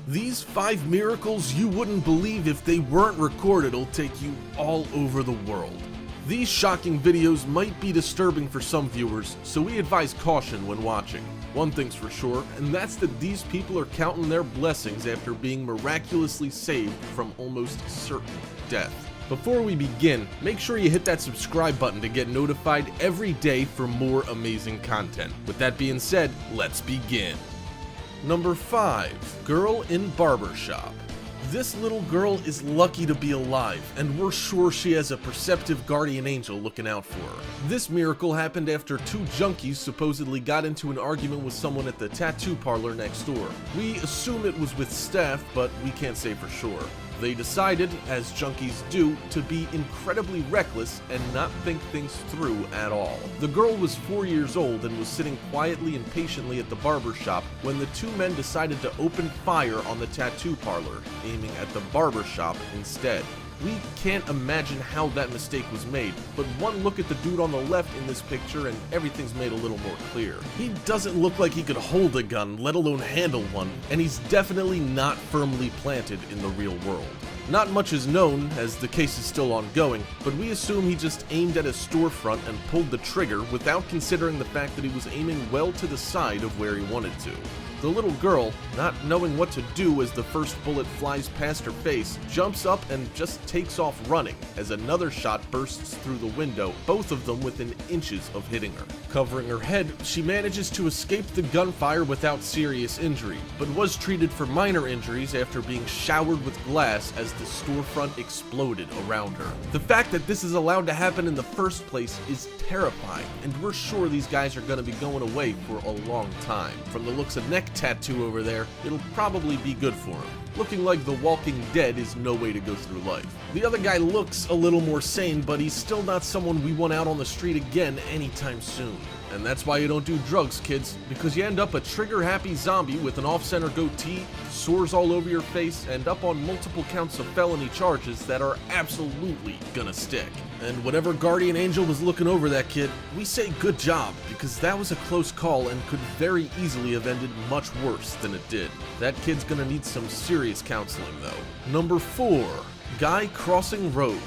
These 5 miracles you wouldn't believe if they weren't recorded will take you all over the world. These shocking videos might be disturbing for some viewers, so we advise caution when watching. One thing's for sure, and that's that these people are counting their blessings after being miraculously saved from almost certain death. Before we begin, make sure you hit that subscribe button to get notified every day for more amazing content. With that being said, let's begin. Number 5. Girl in Barbershop. This little girl is lucky to be alive, and we're sure she has a perceptive guardian angel looking out for her. This miracle happened after 2 junkies supposedly got into an argument with someone at the tattoo parlor next door. We assume it was with staff, but we can't say for sure. They decided, as junkies do, to be incredibly reckless and not think things through at all. The girl was 4 years old and was sitting quietly and patiently at the barber shop when the 2 men decided to open fire on the tattoo parlor, aiming at the barber shop instead. We can't imagine how that mistake was made, but one look at the dude on the left in this picture and everything's made a little more clear. He doesn't look like he could hold a gun, let alone handle one, and he's definitely not firmly planted in the real world. Not much is known, as the case is still ongoing, but we assume he just aimed at a storefront and pulled the trigger without considering the fact that he was aiming well to the side of where he wanted to. The little girl, not knowing what to do as the first bullet flies past her face, jumps up and just takes off running as another shot bursts through the window, both of them within inches of hitting her. Covering her head, she manages to escape the gunfire without serious injury, but was treated for minor injuries after being showered with glass as the storefront exploded around her. The fact that this is allowed to happen in the first place is terrifying, and we're sure these guys are going to be going away for a long time. From the looks of neck tattoo over there, it'll probably be good for him. Looking like The Walking Dead is no way to go through life. The other guy looks a little more sane, but he's still not someone we want out on the street again anytime soon. And that's why you don't do drugs, kids, because you end up a trigger-happy zombie with an off-center goatee, sores all over your face, and up on multiple counts of felony charges that are absolutely gonna stick. And whatever guardian angel was looking over that kid, we say good job, because that was a close call and could very easily have ended much worse than it did. That kid's gonna need some serious counseling, though. Number 4. Guy crossing road.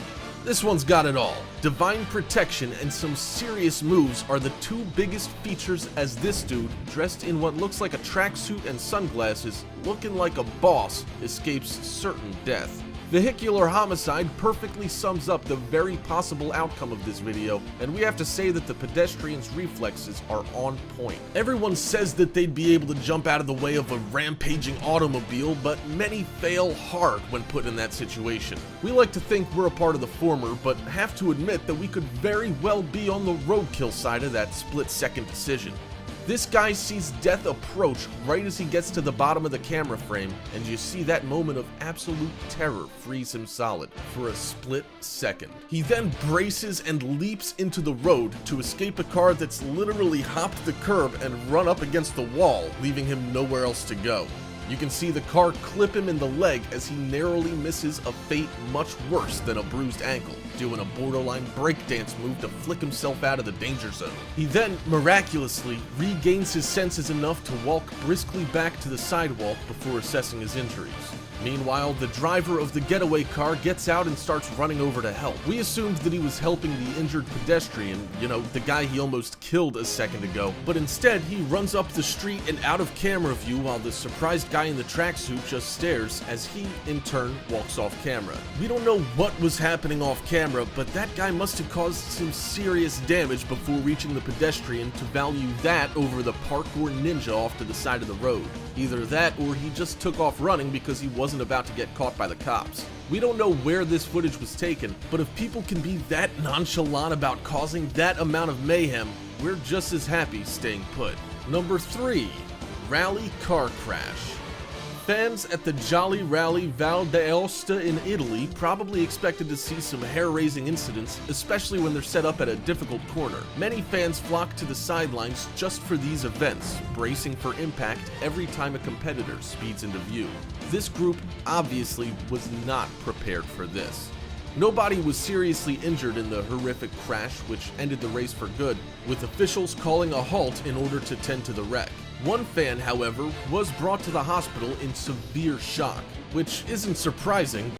This one's got it all. Divine protection and some serious moves are the 2 biggest features as this dude, dressed in what looks like a tracksuit and sunglasses, looking like a boss, escapes certain death. Vehicular homicide perfectly sums up the very possible outcome of this video, and we have to say that the pedestrian's reflexes are on point. Everyone says that they'd be able to jump out of the way of a rampaging automobile, but many fail hard when put in that situation. We like to think we're a part of the former, but have to admit that we could very well be on the roadkill side of that split-second decision. This guy sees death approach right as he gets to the bottom of the camera frame, and you see that moment of absolute terror freeze him solid for a split second. He then braces and leaps into the road to escape a car that's literally hopped the curb and run up against the wall, leaving him nowhere else to go. You can see the car clip him in the leg as he narrowly misses a fate much worse than a bruised ankle, doing a borderline breakdance move to flick himself out of the danger zone. He then, miraculously, regains his senses enough to walk briskly back to the sidewalk before assessing his injuries. Meanwhile, the driver of the getaway car gets out and starts running over to help. We assumed that he was helping the injured pedestrian, the guy he almost killed a second ago, but instead he runs up the street and out of camera view while the surprised guy in the tracksuit just stares as he, in turn, walks off camera. We don't know what was happening off camera, but that guy must have caused some serious damage before reaching the pedestrian to value that over the parkour ninja off to the side of the road. Either that or he just took off running because he wasn't about to get caught by the cops. We don't know where this footage was taken, but if people can be that nonchalant about causing that amount of mayhem, we're just as happy staying put. Number 3. Rally car crash. Fans at the Jolly Rally Val d'Aosta in Italy probably expected to see some hair-raising incidents, especially when they're set up at a difficult corner. Many fans flock to the sidelines just for these events, bracing for impact every time a competitor speeds into view. This group obviously was not prepared for this. Nobody was seriously injured in the horrific crash which ended the race for good, with officials calling a halt in order to tend to the wreck. One fan, however, was brought to the hospital in severe shock, which isn't surprising